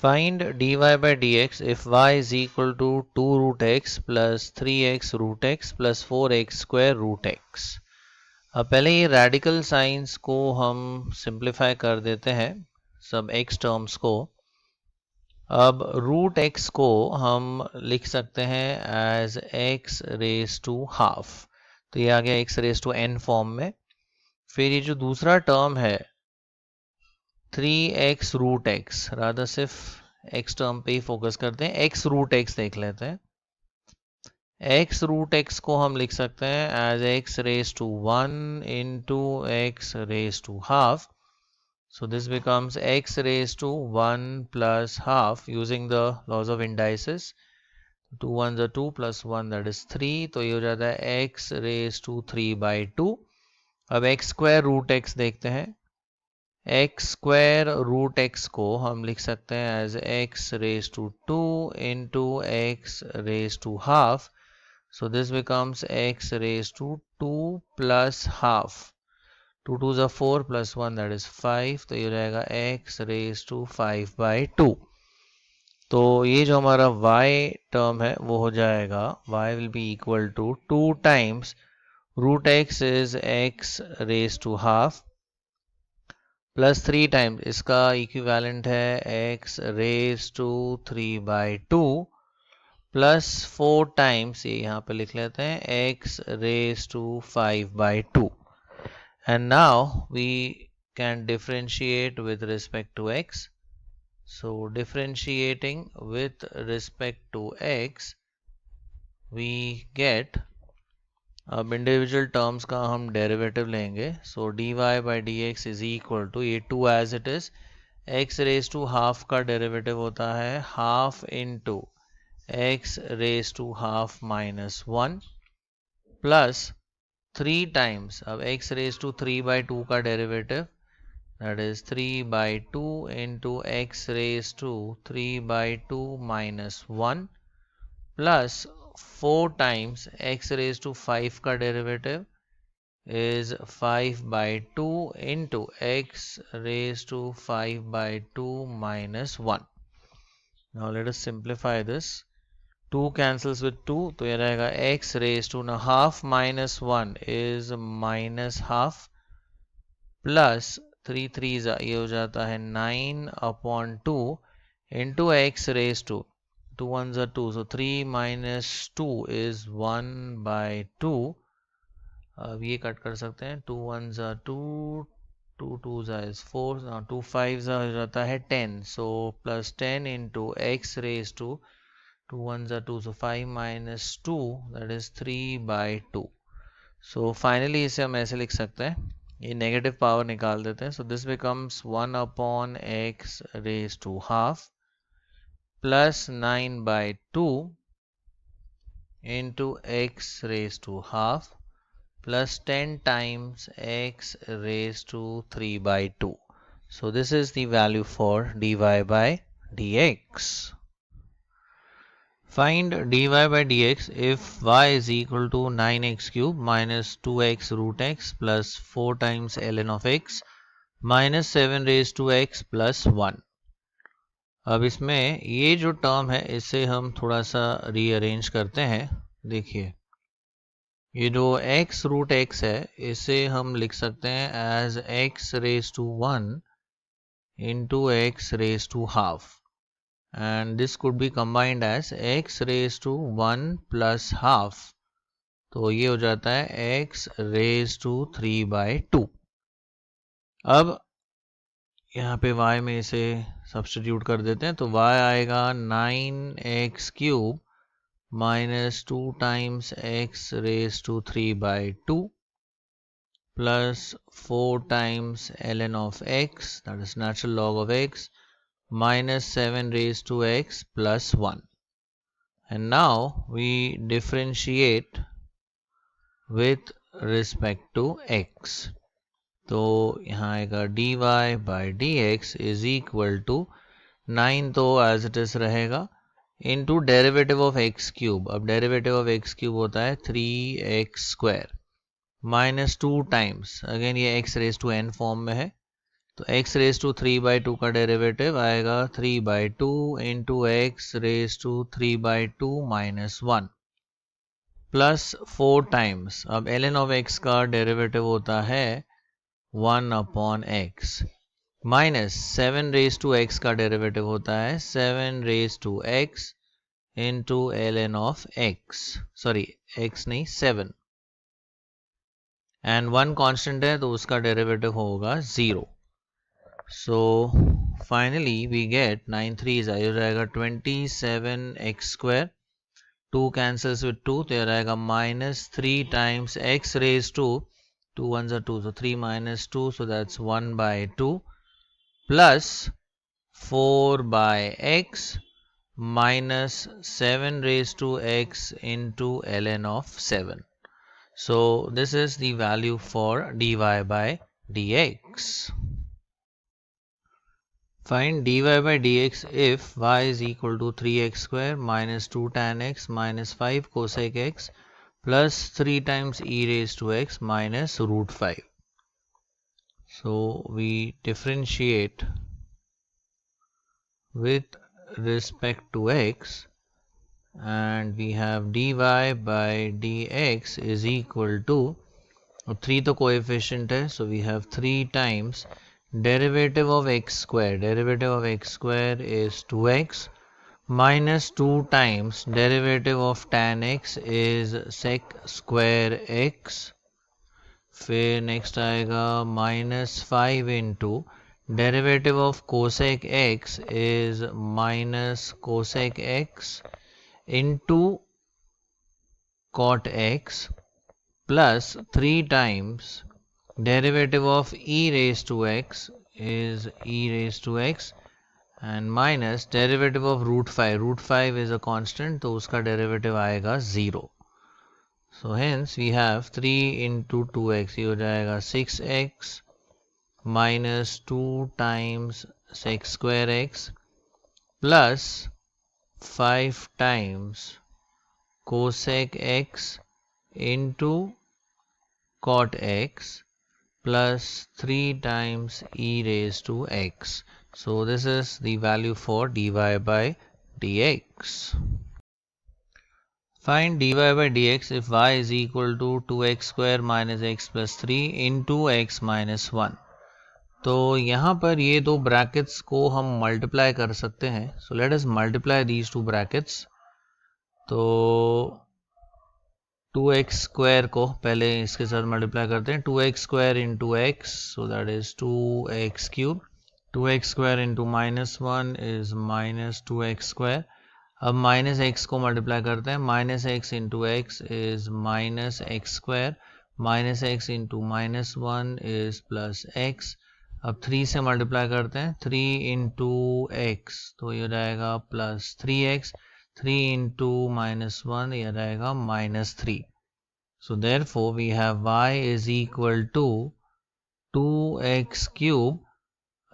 Find dy by dx if y is equal to 2 root x plus 3x root x plus 4x square root x। अब पहले ये radical science को हम simplify कर देते हैं सब x टर्म्स को। अब रूट x को हम लिख सकते हैं as x raise to half, तो ये आ गया x raise to n form में। फिर ये जो दूसरा टर्म है 3x रूट x, रादर सिर्फ x टर्म पे ही फोकस करते हैं, x रूट x देख लेते हैं। x रूट x को हम लिख सकते हैं as x raise to 1 into x raise to half. So this becomes x raised to 1 plus half using the laws of indices. 2 1s are 2 plus 1 that is 3, तो ये हो जाता है x raised to 3 by 2। अब x square root x देखते हैं। x square root x को हम लिख सकते हैं as x raised to 2 into x raised to half. So this becomes x raised to 2 plus half। 2 2s are 4 plus 1 that is 5, तो ये हो जाएगा x raised to 5 by 2। तो ये जो हमारा y टर्म है वो हो जाएगा y will be equal to 2 times root x is x raised to half plus 3 times इसका इक्विवेलेंट है x raised to 3 by 2 plus 4 times ये यहाँ पे लिख लेते हैं x raised to 5 by 2। And now we can differentiate with respect to x. So differentiating with respect to x, we get, अब individual terms का हम डेरिवेटिव लेंगे। So dy by dx is equal to ये 2 as it is, x raise to half का derivative होता है half into x raise to half minus 1 plus 3 times, अब x raised to 3 by 2 का derivative that is 3 by 2 into x raised to 3 by 2 minus 1 plus 4 times x raised to 5 का derivative is 5 by 2 into x raised to 5 by 2 minus 1। Now let us simplify this। 2 cancels with 2, तो ये रहेगा x raised to half minus 1 is minus half plus 3 3s ये हो जाता है 9 upon 2 into x raised to 2 1s are 2, so 3 minus 2 is 1 by 2। अब ये cut कर सकते हैं, 2 1s are 2, 2 2s is 4, now 2 5s हो जाता है 10, so plus 10 into x raised to 2 1s are 2, so 5 minus 2 that is 3 by 2। So finally इसे हम ऐसे लिख सकते हैं, ये नेगेटिव पावर निकाल देते हैं। So this becomes 1 upon x raised to half plus 9 by 2 into x raised to half plus 10 times x raised to 3 by 2। So this is the value for dy by dx। Find dy by dx if y is equal to 9x cube minus 2x root x plus 4 times ln of x minus 7 raised to x plus 1। अब इसमें ये जो term है इसे हम थोड़ा सा rearrange करते हैं। देखिए ये जो x रूट x है इसे हम लिख सकते हैं as x raise to 1 into x raise to half, and this could be combined as x raised to 1 plus half, तो ये हो जाता है x raised to 3 by 2। अब यहाँ पे y में इसे सब्स्टिट्यूट कर देते हैं, तो y आएगा 9x cube minus 2 times x raised to 3 by 2 plus 4 times ln of x that is natural log of x minus 7 raised to x plus 1। And now we differentiate with respect to x, तो यहाँ आएगा dy by dx is equal to 9 तो as it is रहेगा into derivative of x cube। अब derivative of x cube होता है 3x square minus 2 times, again ये x raised to n form में है तो x रेज टू 3/2 का डेरिवेटिव आएगा 3/2 into x raise to 3/2 minus 1 plus 4 times, अब ln ऑफ x का डेरिवेटिव होता है 1/x minus 7 raise to x का डेरिवेटिव होता है 7 raise to x into ln of x, sorry x नहीं 7, एंड 1 कांस्टेंट है तो उसका डेरिवेटिव होगा 0. So finally we get 9 3 हो जाएगा 27x square, 2 cancels with 2 तो यह आएगा minus 3 times x raised to 2 1s are 2, so 3 minus 2, so that's 1/2 plus 4 by x minus 7 raised to x into ln of 7. So this is the value for dy by dx. Find dy by dx if y is equal to 3x square minus 2 tan x minus 5 cosec x plus 3 times e raised to x minus root 5. So we differentiate with respect to x and we have dy by dx is equal to 3 तो coefficient है, so we have 3 times derivative of x square. Derivative of x square is 2x minus 2 times derivative of tan x is sec square x. फिर next आएगा minus 5 into derivative of cosec x is minus cosec x into cot x plus 3 times derivative of e raised to x is e raised to x and minus derivative of root 5. Root 5 is a constant, तो उसका derivative आएगा 0. So hence we have 3 into 2x, ये हो जाएगा 6x minus 2 times sec square x plus 5 times cosec x into cot x plus 3 times e raised to x. So this is the value for dy by dx. Find dy by dx if y is equal to 2x square minus x plus 3 into x minus 1. तो यहाँ पर ये दो brackets को हम multiply कर सकते हैं. So let us multiply these two brackets. तो 2x square को पहले इसके साथ मल्टीप्लाई करते हैं. 2x square into x, so that is 2x cube. 2x square into minus 1 is minus 2x square. अब माइनस x को मल्टीप्लाई करते हैं. Minus x into x is minus x square. Minus x into minus 1 is plus x. अब 3 से multiply करते हैं. 3 into x तो ये रहेगा प्लस 3x. 3 इंटू माइनस 1 ये रहेगा minus 3. So therefore we have y is equal to 2x cube.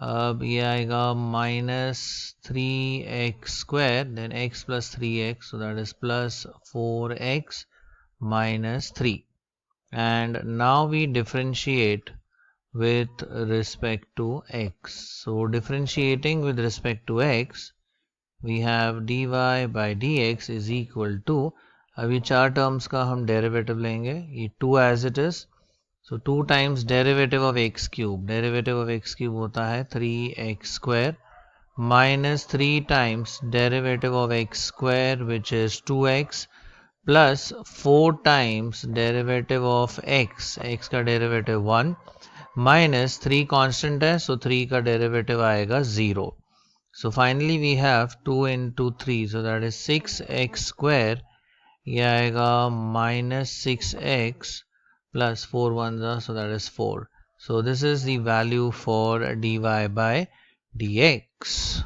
अब ये आएगा minus 3x square then x plus 3x, so that is plus 4x minus 3. And now we differentiate with respect to x. So differentiating with respect to x, we have dy by dx is equal to, अभी चार terms का हम derivative लेंगे. ये 2 as it is. So 2 times derivative of x cube. Derivative of x cube होता है 3x square minus 3 times derivative of x square which is 2x plus 4 times derivative of x. x का derivative 1 minus 3 constant है, so 3 का derivative आएगा 0. So finally we have 2 into 3, so that is 6x square. ये आएगा minus 6x plus 4 ones are, so that is 4. So this is the value for dy by dx.